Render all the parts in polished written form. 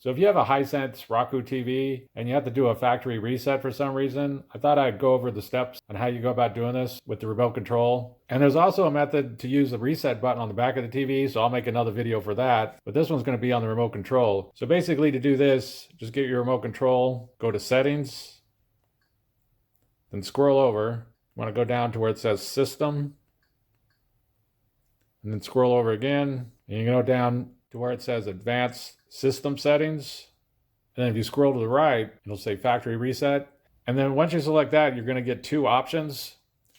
So if you have a Hisense Roku TV and you have to do a factory reset for some reason, I thought I'd go over the steps on how you go about doing this with the remote control. And there's also a method to use the reset button on the back of the TV, so I'll make another video for that. But this one's going to be on the remote control. So basically to do this, just get your remote control, go to Settings, then scroll over. You want to go down to where it says System, and then scroll over again, and you go down to where it says Advanced System Settings. And then if you scroll to the right, it'll say Factory Reset. And then once you select that, you're going to get two options.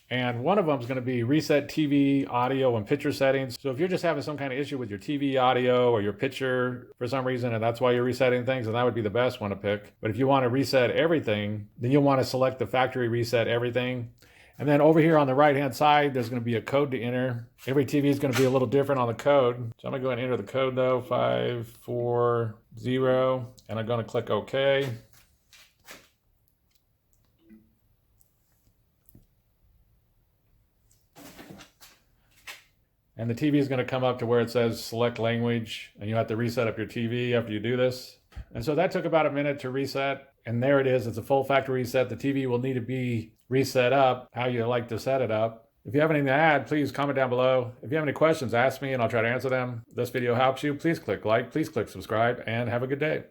And one of them is going to be Reset TV Audio and Picture Settings. So if you're just having some kind of issue with your TV audio or your picture for some reason, and that's why you're resetting things, then that would be the best one to pick. But if you want to reset everything, then you'll want to select the Factory Reset Everything. And then over here on the right-hand side, there's going to be a code to enter. Every TV is going to be a little different on the code. So I'm going to go ahead and enter the code though, 540, and I'm going to click OK. And the TV is going to come up to where it says select language, and you have to reset up your TV after you do this. And so that took about a minute to reset. And there it is. It's a full factory reset. The TV will need to be reset up how you like to set it up. If you have anything to add, please comment down below. If you have any questions, ask me and I'll try to answer them. If this video helps you, please click like, please click subscribe, and have a good day.